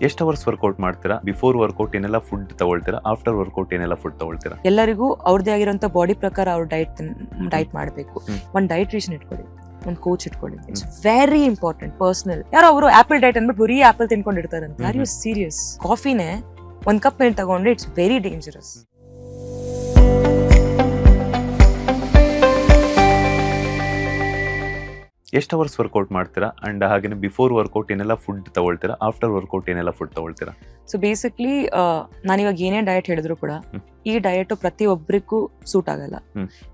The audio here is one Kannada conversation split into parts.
ಎಷ್ಟು ಅವರ್ಸ್ ವರ್ಕೌಟ್ ಮಾಡ್ತೀರಾ? ಬಿಫೋರ್ ವರ್ಕೌಟ್ ಏನೆಲ್ಲ ಫುಡ್ ತಗೊಳ್ತೀರಾ? ಆಫ್ಟರ್ ವರ್ಕೌಟ್ ಏನೆಲ್ಲ ಫುಡ್ ತಗೊಳ್ತೀರಾ? ಎಲ್ಲರಿಗೂ ಅವ್ರದೇ ಆಗಿರೋಂಥ ಬಾಡಿ ಪ್ರಕಾರ ಅವ್ರ ಡೈಟ್ ಮಾಡಬೇಕು. ಒಂದು ಡೈಟ್ರಿಷನ್ ಇಟ್ಕೊಳ್ಳಿ, ಒಂದು ಕೋಚ್ ಇಟ್ಕೊಳ್ಳಿ. It's very important. ಪರ್ಸನಲ್ ಯಾರೋ ಅವರು ಆಪಲ್ ಡೈಟ್ ಅಂದ್ಬಿಟ್ಟು ಬರೀ ಆಪಲ್ ತಿನ್ಕೊಂಡಿರ್ತಾರಂತೆ. Are you serious? ಕಾಫಿನೇ ಒಂದು ಕಪ್ ಮೇಲೆ ತಗೊಂಡ್ರೆ ಇಟ್ಸ್ ವೆರಿ ಡೇಂಜರಸ್. ಎಷ್ಟು ಅವರ್ಸ್ ವರ್ಕೌಟ್ ಮಾಡ್ತೀರಾ? ಅಂಡ್ ಹಾಗೆ ಬಿಫೋರ್ ವರ್ಕೌಟ್ ಏನೆಲ್ಲ ಫುಡ್ ತಗೊಳ್ತೀರಾ? ಆಫ್ಟರ್ ವರ್ಕೌಟ್ ಏನೆಲ್ಲ ಫುಡ್ ತಗೊಳ್ತೀರಾ? ಸೊ ಬೇಸಿಕ್ಲಿ ನಾನಿವಾಗ ಏನೇ ಡಯಟ್ ಹೇಳಿದ್ರು ಕೂಡ ಈ ಡಯಟ್ ಪ್ರತಿಯೊಬ್ಬರಿಗೂ ಸೂಟ್ ಆಗಲ್ಲ.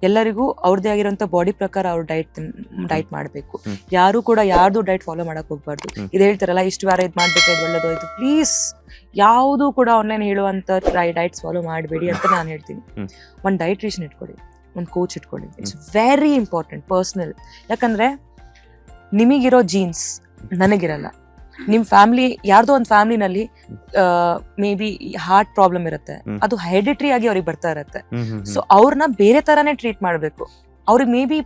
ಎಲ್ಲರಿಗೂ ಅವ್ರದೇ ಆಗಿರೋಂಥ ಬಾಡಿ ಪ್ರಕಾರ ಅವ್ರ ಡೈಟ್ ಮಾಡಬೇಕು. ಯಾರು ಕೂಡ ಯಾರ್ದು ಡೈಟ್ ಫಾಲೋ ಮಾಡಕ್ ಹೋಗ್ಬಾರ್ದು. ಇದು ಹೇಳ್ತಾರಲ್ಲ, ಇಷ್ಟು ವಾರ ಇದು ಮಾಡ್ಬೇಕು, ಇದು ಒಳ್ಳೇದು ಆಯ್ತು. ಪ್ಲೀಸ್ ಯಾವುದು ಕೂಡ ಆನ್ಲೈನ್ ಹೇಳುವಂತ ಡೈಟ್ಸ್ ಫಾಲೋ ಮಾಡಬೇಡಿ ಅಂತ ನಾನು ಹೇಳ್ತೀನಿ. ಒಂದು ಡೈಟ್ರಿಷನ್ ಇಟ್ಕೊಳ್ಳಿ, ಒಂದು ಕೋಚ್ ಇಟ್ಕೊಳ್ಳಿ. It's very important. ಪರ್ಸನಲ್. ಯಾಕಂದ್ರೆ ನಿಮಗಿರೋ ಜೀನ್ಸ್ ನನಗಿರಲ್ಲ. ನಿಮ್ ಫ್ಯಾಮಿಲಿ ಯಾರ್ದೋ ಒಂದು ಫ್ಯಾಮಿಲಿನಲ್ಲಿ ಮೇ ಬಿ ಹಾರ್ಟ್ ಪ್ರಾಬ್ಲಮ್ ಇರುತ್ತೆ, ಅದು ಹೆರಿಡಿಟರಿ ಆಗಿ ಅವ್ರಿಗೆ ಬರ್ತಾ ಇರುತ್ತೆ. ಸೊ ಅವ್ರನ್ನ ಬೇರೆ ತರಾನೇ ಟ್ರೀಟ್ ಮಾಡ್ಬೇಕು. ಅವ್ರಿಗೆ ಮೇ ಬಿ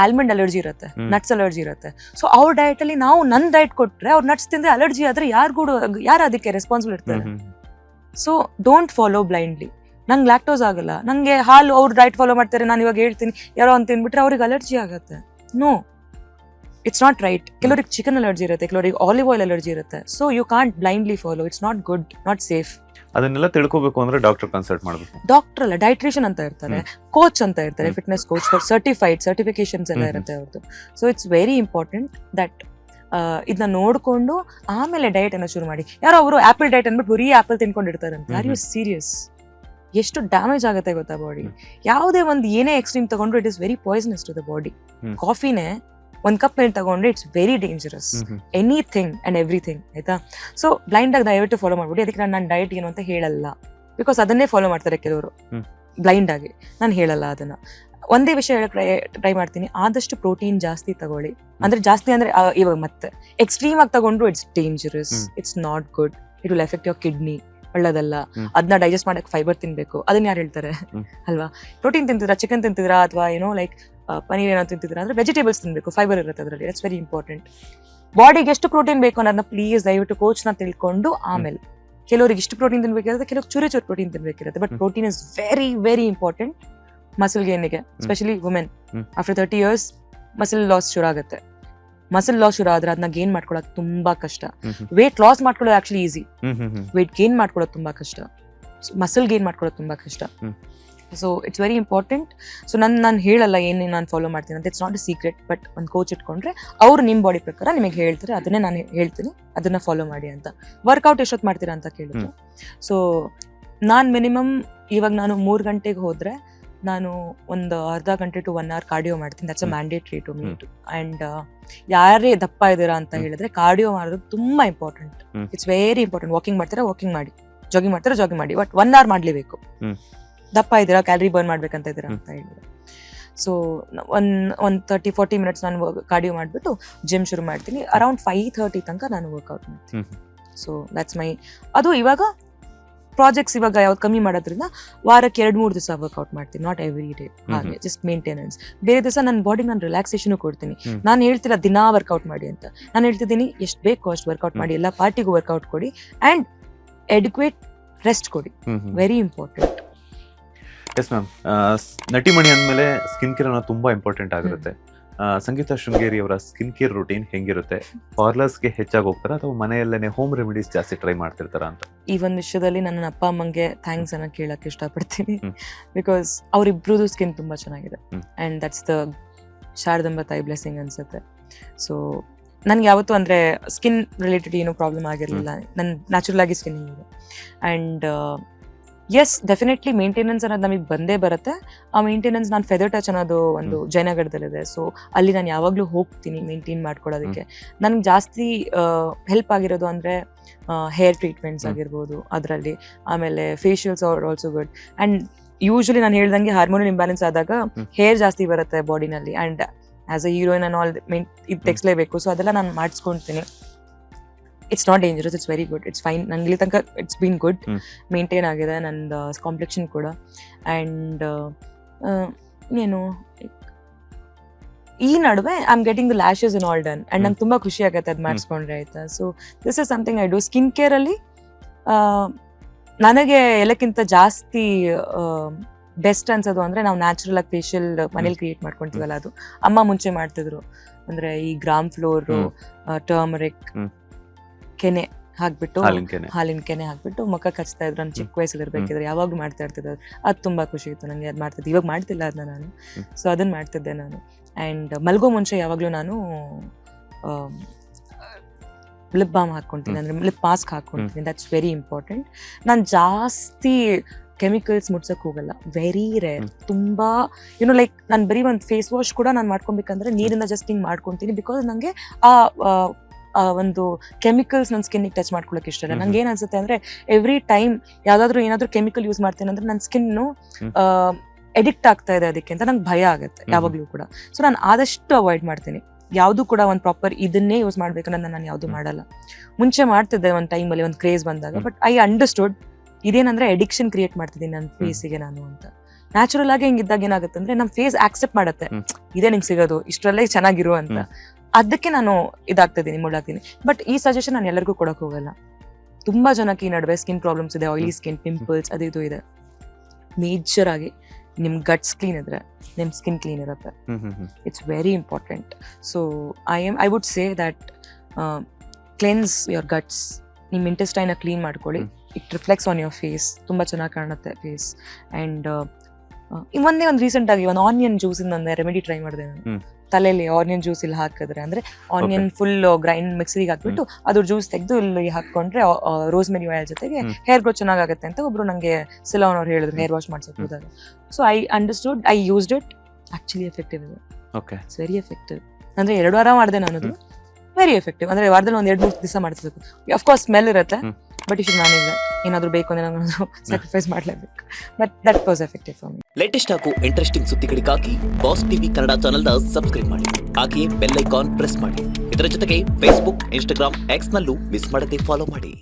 ಆಲ್ಮಂಡ್ ಅಲರ್ಜಿ ಇರುತ್ತೆ, ನಟ್ಸ್ ಅಲರ್ಜಿ ಇರುತ್ತೆ. ಸೊ ಅವ್ರ ಡಯಟ್ ಅಲ್ಲಿ ನಾವು ನನ್ ಡಯಟ್ ಕೊಟ್ರೆ ಅವ್ರ ನಟ್ಸ್ ತಿಂದ್ರೆ ಅಲರ್ಜಿ ಆದ್ರೆ ಯಾರು ಅದಕ್ಕೆ ರೆಸ್ಪಾನ್ಸಿಬಲ್ ಇರ್ತಾರೆ? So don't follow blindly. ನಂಗೆ ಲ್ಯಾಕ್ಟೋಸ್ ಆಗಲ್ಲ, ನಂಗೆ ಹಾಲು ಅವ್ರು ಡಯಟ್ ಫಾಲೋ ಮಾಡ್ತಾರೆ, ನಾನು ಇವಾಗ ಹೇಳ್ತೀನಿ ಯಾರೋ ಅಂತ ತಿನ್ಬಿಟ್ರೆ ಅವ್ರಿಗೆ ಅಲರ್ಜಿ ಆಗುತ್ತೆ. No, it's not right. ಕೆಲವರಿಗೆ ಚಿಕನ್ ಅಲರ್ಜಿ ಇರುತ್ತೆ, ಕೆಲವರಿಗೆ ಆಲಿವ್ ಆಯಿಲ್ ಅಲರ್ಜಿ ಇರುತ್ತೆ. So you can't blindly follow. It's not good, not safe. ಅದನ್ನೆಲ್ಲ ತಿಳ್ಕೋಬೇಕು ಅಂದ್ರೆ ಡಾಕ್ಟರ್ ಕನ್ಸಲ್ಟ್ ಮಾಡಬೇಕು. ಡಾಕ್ಟರ್ ಅಲ್ಲ, ಡೈಟ್ರಿಷನ್ ಅಂತ ಇರ್ತಾರೆ, ಕೋಚ್ ಅಂತ ಇರ್ತಾರೆ, ಫಿಟ್ನೆಸ್ ಕೋಚ್ ಫಾರ್ ಸರ್ಟಿಫಿಕೇಶನ್ಸ್ ಎಲ್ಲ ಇರುತ್ತೆ ಅವ್ರದ್ದು. So it's very important that ಇದನ್ನ ನೋಡ್ಕೊಂಡು ಆಮೇಲೆ ಡಯಟ್ ಅನ್ನ ಶುರು ಮಾಡಿ. ಯಾರೋ ಅವರು ಆಪಲ್ ಡಯಟ್ ಅಂದ್ಬಿಟ್ಟು ಬರೀ ಆಪಲ್ ತಿನ್ಕೊಂಡಿರ್ತಾರಂತೆ. Are you serious? ಎಷ್ಟು ಡ್ಯಾಮೇಜ್ ಆಗುತ್ತೆ ಗೊತ್ತಾ ಬಾಡಿ? ಯಾವುದೇ ಒಂದು ಏನೇ ಎಕ್ಸ್ಟ್ರೀಮ್ ತಗೊಂಡ್ರು it is very poisonous to the body. ಕಾಫಿನೇ ಒಂದು ಕಪ್ ಮೇಲೆ ತಗೊಂಡ್ರೆ it's very dangerous. Anything and everything, ಆಯ್ತಾ? ಸೊ ಬ್ಲೈಂಡ್ ಆಗಿ ದಯವಿಟ್ಟು ಫಾಲೋ ಮಾಡ್ಬಿಡಿ. ಅದಕ್ಕೆ ನಾನು ಡಯಟ್ ಏನು ಅಂತ ಹೇಳಲ್ಲ, ಬಿಕಾಸ್ ಅದನ್ನೇ ಫಾಲೋ ಮಾಡ್ತಾರೆ ಕೆಲವರು ಬ್ಲೈಂಡ್ ಆಗಿ. ನಾನು ಹೇಳಲ್ಲ ಅದನ್ನ. ಒಂದೇ ವಿಷಯ ಹೇಳಕ್ ಟ್ರೈ ಮಾಡ್ತೀನಿ, ಆದಷ್ಟು ಪ್ರೋಟೀನ್ ಜಾಸ್ತಿ ತಗೊಳ್ಳಿ. ಅಂದ್ರೆ ಜಾಸ್ತಿ ಅಂದ್ರೆ ಇವಾಗ ಮತ್ತೆ ಎಕ್ಸ್ಟ್ರೀಮ್ ಆಗಿ ತಗೊಂಡ್ರು it's dangerous. It's not good. It will effect your kidney. ಒಳ್ಳೇದಲ್ಲ. ಅದನ್ನ ಡೈಜೆಸ್ಟ್ ಮಾಡಕ್ ಫೈಬರ್ ತಿನ್ಬೇಕು. ಅದನ್ನ ಯಾರು ಹೇಳ್ತಾರೆ ಅಲ್ವಾ? ಪ್ರೋಟೀನ್ ತಿಂತಿದ್ರಾ, ಚಿಕನ್ ತಿಂತಿದ್ರಾ, ಅಥವಾ ಲೈಕ್ ಪನೀರ್ ಏನೋ ತಿಂತಿದ್ರಾ ಅಂದ್ರೆ ವೆಜಿಟೇಬಲ್ಸ್ ತಿನ್ಬೇಕು, ಫೈಬರ್ ಇರುತ್ತೆ ಅದರಲ್ಲಿ. It's very important. ಬಾಡಿಗೆ ಎಷ್ಟು ಪ್ರೋಟೀನ್ ಬೇಕು ಅನ್ನೋದನ್ನ ಪ್ಲೀಸ್ ದಯವಿಟ್ಟು ಕೋಚ್ನ ತಿಳ್ಕೊಂಡು ಆಮೇಲೆ. ಕೆಲವರಿಗೆ ಇಷ್ಟು ಪ್ರೋಟೀನ್ ತಿನ್ಬೇಕಿರುತ್ತೆ, ಕೆಲವ್ರಿಗೆ ಚೂರು ಪ್ರೋಟೀನ್ ತಿನ್ಬೇಕಿರುತ್ತೆ. But protein is very very important muscle ಗೇನಿಗೆ, especially women. After 30 years muscle loss ಶುರು ಆಗುತ್ತೆ. ಮಸಲ್ ಲಾಸ್ ಶುರು ಆದ್ರೆ ಅದನ್ನ ಗೇನ್ ಮಾಡ್ಕೊಳ್ಳೋದು ತುಂಬಾ ಕಷ್ಟ. ವೇಟ್ ಲಾಸ್ ಮಾಡ್ಕೊಳ್ಳೋದು ಆಕ್ಚುಲಿ ಈಸಿ, ವೇಟ್ ಗೇನ್ ಮಾಡ್ಕೊಳ್ಳೋದು ತುಂಬಾ ಕಷ್ಟ, ಮಸಲ್ ಗೇನ್ ಮಾಡ್ಕೊಳ್ಳೋದು ತುಂಬಾ ಕಷ್ಟ. So it's very important. So ನಾನು ಹೇಳಲ್ಲ ಏನೇ ನಾನು ಫಾಲೋ ಮಾಡ್ತೀನಿ ಅಂತ. It's not a secret. But ಒಂದು ಕೋಚ್ ಇಟ್ಕೊಂಡ್ರೆ ಅವ್ರು ನಿಮ್ಮ ಬಾಡಿ ಪ್ರಕಾರ ನಿಮಗೆ ಹೇಳ್ತಾರೆ, ಅದನ್ನೇ ನಾನು ಹೇಳ್ತೀನಿ, ಅದನ್ನ ಫಾಲೋ ಮಾಡಿ ಅಂತ. ವರ್ಕೌಟ್ ಎಷ್ಟೊತ್ತು ಮಾಡ್ತೀರಾ ಅಂತ ಕೇಳಿದ್ರು. ಸೊ ನಾನು ಮಿನಿಮಮ್ ಇವಾಗ ನಾನು 3 ಗಂಟೆಗೆ ಹೋದ್ರೆ ನಾನು ಒಂದು ಅರ್ಧ ಗಂಟೆ ಟು 1 hour ಕಾರ್ಡಿಯೋ ಮಾಡ್ತೀನಿ. That's a mandatory to me. And ಯಾರೇ ದಪ್ಪ ಇದ್ದೀರಾ ಅಂತ ಹೇಳಿದ್ರೆ ಕಾರ್ಡಿಯೋ ಮಾಡೋದು ತುಂಬಾ important. It's very important. Walking ಮಾಡ್ತೀರಾ, ವಾಕಿಂಗ್ ಮಾಡಿ. ಜಾಗಿಂಗ್ ಮಾಡ್ತೀರಾ, ಜಾಗಿಂಗ್ ಮಾಡಿ. ಬಟ್ 1 hour ಮಾಡ್ಲೇಬೇಕು. ದಪ್ಪ ಇದ್ದೀರಾ, ಕ್ಯಾಲರಿ ಬರ್ನ್ ಮಾಡ್ಬೇಕಂತ ಇದ್ದೀರಾ ಅಂತ ಹೇಳಿದ್ರೆ. ಸೊ ಒಂದು 30-40 minutes ನಾನು ಕಾರ್ಡಿಯೋ ಮಾಡಿಬಿಟ್ಟು ಜಿಮ್ ಶುರು ಮಾಡ್ತೀನಿ. ಅರೌಂಡ್ 5:30 ತನಕ ನಾನು ವರ್ಕೌಟ್ ಮಾಡ್ತೀನಿ. So that's my. ಅದು ಇವಾಗ ಪ್ರಾಜೆಕ್ಟ್ಸ್ ಇವಾಗ ಯಾವ್ದು ಕಮ್ಮಿ ಮಾಡೋದ್ರಿಂದ ವಾರಕ್ಕೆ 2-3 ದಿವಸ ವರ್ಕೌಟ್ ಮಾಡ್ತೀನಿ, ನಾಟ್ ಎವ್ರಿ ಡೇ. ಹಾಗೆ ಜಸ್ಟ್ ಮೇಂಟೆನೆನ್ಸ್. ಬೇರೆ ದಿವಸ ನನ್ನ ಬಾಡಿಗೆ ನಾನು ರಿಲ್ಯಾಕ್ಸೇಷನ್ ಕೊಡ್ತೀನಿ. ನಾನು ಹೇಳ್ತಿಲ್ಲ ದಿನಾ ವರ್ಕೌಟ್ ಮಾಡಿ ಅಂತ. ನಾನು ಹೇಳ್ತಿದ್ದೀನಿ ಎಷ್ಟು ಬೇಕು ಅಷ್ಟು ವರ್ಕೌಟ್ ಮಾಡಿ, ಎಲ್ಲ ಪಾರ್ಟಿಗೂ ವರ್ಕೌಟ್ ಕೊಡಿ ಅಂಡ್ ಎಡ್ಯುಕೇಟ್ ರೆಸ್ಟ್ ಕೊಡಿ. Very important. ಎಸ್ ಮ್ಯಾಮ್, ನಟಿಮಣಿ ಅಂದಮೇಲೆ ಸ್ಕಿನ್ ಕೇರ್ ಅನ್ನೋದು ತುಂಬಾ ಇಂಪಾರ್ಟೆಂಟ್ ಆಗಿರುತ್ತೆ. ಸಂಗೀತ ಶೃಂಗೇರಿ ಅವರ ಸ್ಕಿನ್ ಕೇರ್ ರೂಟೀನ್ ಹೆಂಗಿರುತ್ತೆ? ಪಾರ್ಲರ್ಸ್ಗೆ ಹೆಚ್ಚಾಗಿ ಹೋಗ್ತಾರಾ ಅಥವಾ ಮನೆಯಲ್ಲೇನೆ ಹೋಮ್ ರೆಮಿಡೀಸ್ ಜಾಸ್ತಿ ಟ್ರೈ ಮಾಡ್ತಿರ್ತಾರ ಅಂತ? ಈ ಒಂದು ವಿಷಯದಲ್ಲಿ ನನ್ನ ಅಪ್ಪ ಅಮ್ಮಂಗೆ ಥ್ಯಾಂಕ್ಸ್ ಅನ್ನ ಕೇಳಕ್ಕೆ ಇಷ್ಟಪಡ್ತೀನಿ. ಬಿಕಾಸ್ ಅವರಿಬ್ರದ್ದು ಸ್ಕಿನ್ ತುಂಬಾ ಚೆನ್ನಾಗಿದೆ. ಅಂಡ್ ದಟ್ಸ್ ದ ಶಾರದಾಂಬ ತಾಯಿ ಬ್ಲೆಸ್ಸಿಂಗ್ ಅನ್ಸುತ್ತೆ. ಸೊ ನನ್ಗೆ ಯಾವತ್ತೂ ಅಂದ್ರೆ ಸ್ಕಿನ್ ರಿಲೇಟೆಡ್ ಏನೂ ಪ್ರಾಬ್ಲಮ್ ಆಗಿರಲಿಲ್ಲ. ನನ್ನ ನ್ಯಾಚುರಲ್ ಆಗಿ ಸ್ಕಿನ್ ಇದೆ. ಅಂಡ್ ಎಸ್, ಡೆಫಿನೆಟ್ಲಿ ಮೇಂಟೆನೆನ್ಸ್ ಅನ್ನೋದು ನಮಗೆ ಬಂದೇ ಬರುತ್ತೆ. ಆ ಮೇಂಟೆನೆನ್ಸ್ ನಾನು ಫೆದರ್ ಟಚ್ ಅನ್ನೋದು ಒಂದು ಜಯನಗರದಲ್ಲಿದೆ. ಸೊ ಅಲ್ಲಿ ನಾನು ಯಾವಾಗಲೂ ಹೋಗ್ತೀನಿ ಮೇಂಟೈನ್ ಮಾಡ್ಕೊಳ್ಳೋದಕ್ಕೆ. ನನಗೆ ಜಾಸ್ತಿ ಹೆಲ್ಪ್ ಆಗಿರೋದು ಅಂದರೆ ಹೇರ್ ಟ್ರೀಟ್ಮೆಂಟ್ಸ್ ಆಗಿರ್ಬೋದು ಅದರಲ್ಲಿ. ಆಮೇಲೆ facials are also good. And usually ನಾನು ಹೇಳ್ದಂಗೆ ಹಾರ್ಮೋನಲ್ ಇಂಬ್ಯಾಲೆನ್ಸ್ ಆದಾಗ ಹೇರ್ ಜಾಸ್ತಿ ಬರುತ್ತೆ ಬಾಡಿನಲ್ಲಿ. ಆ್ಯಂಡ್ ಆಸ್ ಅ ಹೀರೋಯಿನ್ ನಾನು ಇದು ತೆಗಿಸ್ಲೇಬೇಕು. ಸೊ ಅದೆಲ್ಲ ನಾನು ಮಾಡಿಸ್ಕೊಳ್ತೀನಿ. It's not dangerous, it's very good, it's fine. ನನಗೆ ಇಲ್ಲಿ ತನಕ ಇಟ್ಸ್ ಬೀನ್ ಗುಡ್, ಮೇಂಟೈನ್ ಆಗಿದೆ ನಂದು ಕಾಂಪ್ಲೆಕ್ಷನ್ ಕೂಡ. ಆ್ಯಂಡ್ ಏನು ಈ ನಡುವೆ I am getting the lashes in all done and ನಂಗೆ ತುಂಬಾ ಖುಷಿ ಆಗುತ್ತೆ ಅದು ಮಾಡಿಸ್ಕೊಂಡ್ರೆ ಆಯ್ತಾ. So this is something I do. Skin care ಅಲ್ಲಿ ನನಗೆ ಎಲ್ಲಕ್ಕಿಂತ ಜಾಸ್ತಿ ಬೆಸ್ಟ್ ಅನ್ಸೋದು ಅಂದ್ರೆ ನಾವು ನ್ಯಾಚುರಲ್ ಆಗಿ ಫೇಶಿಯಲ್ ಮನೇಲಿ ಕ್ರಿಯೇಟ್ ಮಾಡ್ಕೊಂತೀವಲ್ಲ, ಅದು ಅಮ್ಮ ಮುಂಚೆ ಮಾಡ್ತಿದ್ರು. ಅಂದ್ರೆ ಈ ಗ್ರಾಮ್ ಫ್ಲೋರ್, ಟರ್ಮರಿಕ್, ಕೆನೆ ಹಾಕ್ಬಿಟ್ಟು, ಹಾಲಿನ ಕೆನೆ ಹಾಕ್ಬಿಟ್ಟು ಮುಖಕ್ಕೆ ಹಚ್ತಾ ಇದ್ರು. ನಾನು ಚಿಕ್ಕ ವಯಸ್ಸಲ್ಲಿ ಇರ್ಬೇಕಿದ್ರೆ ಯಾವಾಗ್ಲೂ ಮಾಡ್ತಾ ಇರ್ತಿದ್ರು. ಅದು ತುಂಬಾ ಖುಷಿ ಇತ್ತು ನನಗೆ. ಅದು ಮಾಡ್ತಿದ್ದೆ, ಇವಾಗ ಮಾಡ್ತಿಲ್ಲ ಅದನ್ನ ನಾನು. ಸೊ ಅದನ್ನ ಮಾಡ್ತಿದ್ದೆ ನಾನು. ಅಂಡ್ ಮಲ್ಗೋ ಮುಂಚೆ ಯಾವಾಗ್ಲೂ ನಾನು ಲಿಪ್ ಬಾಮ್ ಹಾಕ್ಕೊಂತೀನಿ, ಅಂದ್ರೆ ಲಿಪ್ ಮಾಸ್ಕ್ ಹಾಕ್ಕೊಂತೀನಿ. That's very important. ನಾನು ಜಾಸ್ತಿ ಕೆಮಿಕಲ್ಸ್ ಮುಟ್ಸಕ್ ಹೋಗಲ್ಲ, ವೆರಿ ರೇರ್. ತುಂಬಾ ಲೈಕ್ ನಾನು ಬರೀ ಒಂದು ಫೇಸ್ ವಾಶ್ ಕೂಡ ನಾನು ಮಾಡ್ಕೊಬೇಕಂದ್ರೆ ನೀರಿಂದ ಜಸ್ಟ್ ಹಿಂಗ್ ಮಾಡ್ಕೊಂತೀನಿ. ಬಿಕಾಸ್ ನಂಗೆ ಆ ಒಂದು ಕೆಮಿಕಲ್ಸ್ ನನ್ನ ಸ್ಕಿನ್ನಿಗೆ ಟಚ್ ಮಾಡ್ಕೊಳಕ್ ಇಷ್ಟ ಇಲ್ಲ. ನಂಗೆ ಏನ್ ಅನ್ಸುತ್ತೆ ಅಂದ್ರೆ ಎವ್ರಿ ಟೈಮ್ ಏನಾದ್ರೂ ಕೆಮಿಕಲ್ ಯೂಸ್ ಮಾಡ್ತೀನಿ ಅಂದ್ರೆ ನನ್ನ ಸ್ಕಿನ್ನು ಎಡಿಕ್ಟ್ ಆಗ್ತಾ ಇದೆ ಅದಕ್ಕೆ ಅಂತ ನಂಗೆ ಭಯ ಆಗುತ್ತೆ ಯಾವಾಗ್ಲೂ ಕೂಡ. ಸೊ ನಾನು ಆದಷ್ಟು ಅವಾಯ್ಡ್ ಮಾಡ್ತೀನಿ. ಯಾವುದು ಕೂಡ ಒಂದು ಪ್ರಾಪರ್ ಇದನ್ನೇ ಯೂಸ್ ಮಾಡ್ಬೇಕನ್ನೋದನ್ನ ನಾನು ಯಾವುದು ಮಾಡಲ್ಲ. ಮುಂಚೆ ಮಾಡ್ತಿದ್ದೆ ಒಂದು ಟೈಮಲ್ಲಿ, ಒಂದು ಕ್ರೇಜ್ ಬಂದಾಗ. ಬಟ್ ಐ ಅಂಡರ್ಸ್ಟುಡ್ ಇದೇನಂದ್ರೆ ಎಡಿಕ್ಷನ್ ಕ್ರಿಯೇಟ್ ಮಾಡ್ತಿದ್ದೀನಿ ನನ್ನ ಫೇಸಿಗೆ ನಾನು ಅಂತ. ನ್ಯಾಚುರಲ್ ಆಗಿ ಹಿಂಗಿದ್ದಾಗ ಏನಾಗುತ್ತೆ ಅಂದ್ರೆ ನಮ್ಮ ಫೇಸ್ ಆಕ್ಸೆಪ್ಟ್ ಮಾಡುತ್ತೆ, ಇದೇ ನಿಂಗೆ ಸಿಗೋದು, ಇಷ್ಟರಲ್ಲೇ ಚೆನ್ನಾಗಿರು ಅಂತ. ಅದಕ್ಕೆ ನಾನು ಇದಾಗ್ತಿದ್ದೀನಿ, ಮುಳ್ಳಾಗ್ತೀನಿ. ಬಟ್ ಈ ಸಜೆಷನ್ ನಾನು ಎಲ್ಲರಿಗೂ ಕೊಡಕ್ ಹೋಗಲ್ಲ. ತುಂಬಾ ಜನಕ್ಕೆ ಈ ನಡುವೆ ಸ್ಕಿನ್ ಪ್ರಾಬ್ಲಮ್ಸ್ ಇದೆ, ಆಯಿಲಿ ಸ್ಕಿನ್, ಪಿಂಪಲ್ಸ್, ಅದು ಇದು ಇದೆ. ಮೇಜರ್ ಆಗಿ ನಿಮ್ ಗಟ್ಸ್ ಕ್ಲೀನ್ ಇದ್ರೆ ನಿಮ್ ಸ್ಕಿನ್ ಕ್ಲೀನ್ ಇರುತ್ತೆ. It's very important. So I would say that cleanse your guts. ನಿಮ್ ಇಂಟೆಸ್ಟೈನ್ ಕ್ಲೀನ್ ಮಾಡ್ಕೊಳ್ಳಿ. It reflects on your face, ತುಂಬಾ ಚೆನ್ನಾಗಿ ಕಾಣುತ್ತೆ ಫೇಸ್. ಅಂಡ್ ಒಂದೇ ಒಂದು ರೀಸೆಂಟ್ ಆಗಿ ಒಂದು ಆನಿಯನ್ ಜ್ಯೂಸ್ ಇಂದ ರೆಮಿಡಿ ಟ್ರೈ ಮಾಡಿದೆ ನಾನು. ತಲೆಯಲ್ಲಿ ಆನಿಯನ್ ಜ್ಯೂಸ್ ಇಲ್ಲಿ ಹಾಕಿದ್ರೆ, ಅಂದ್ರೆ ಆನಿಯನ್ ಫುಲ್ ಗ್ರೈಂಡ್ ಮಿಕ್ಸಿಗೆ ಹಾಕ್ಬಿಟ್ಟು ಅದ್ರ ಜ್ಯೂಸ್ ತೆಗೆದು ಇಲ್ಲಿ ಹಾಕೊಂಡ್ರೆ ರೋಸ್ಮೆರಿ ಆಯಿಲ್ ಜೊತೆಗೆ ಹೇರ್ ಗ್ರೋ ಚೆನ್ನಾಗುತ್ತೆ ಅಂತ ಒಬ್ರು ನಂಗೆ ಸಿಲೋನ್ ಅವ್ರು ಹೇಳಿದ್ರು, ಹೇರ್ ವಾಶ್ ಮಾಡ್ಸಕ್ ಹೋದಾಗ. So I understood, I used it. Actually effective ಇದೆ. It's very effective. ಅಂದ್ರೆ 2 ವಾರ ಮಾಡಿದೆ ನಾನು. ಅದು ವೆರಿ ಎಫೆಕ್ಟಿವ್. ಅಂದ್ರೆ ವಾರದಲ್ಲಿ ಒಂದು 2-3 ದಿವಸ ಮಾಡ್ತಿರ್ಬೇಕು. ಅಫ್ಕೋರ್ಸ್ ಸ್ಮೆಲ್ ಇರುತ್ತೆ, but you should manage that. ಏನಾದ್ರು ಬೇಕು ಅಂದ್ರೆ ನಾನು ಸ್ಯಾಕ್ರಿಫೈಸ್ ಮಾಡಲೇಬೇಕು. But that was effective for me. Latest ಹಾಗೂ ಇಂಟ್ರೆಸ್ಟಿಂಗ್ ಸುದ್ದಿಗಳಿಗಾಗಿ ಬಾಸ್ ಟಿವಿ ಕನ್ನಡ ಚಾನೆಲ್ನ ಸಬ್ಸ್ಕ್ರೈಬ್ ಮಾಡಿ. ಹಾಗೆಯೇ ಬೆಲ್ ಐಕಾನ್ ಪ್ರೆಸ್ ಮಾಡಿ. ಇದರ ಜೊತೆಗೆ ಫೇಸ್ಬುಕ್, ಇನ್ಸ್ಟಾಗ್ರಾಮ್, ಎಕ್ಸ್ ನಲ್ಲೂ ಮಿಸ್ ಮಾಡದೆ ಫಾಲೋ ಮಾಡಿ.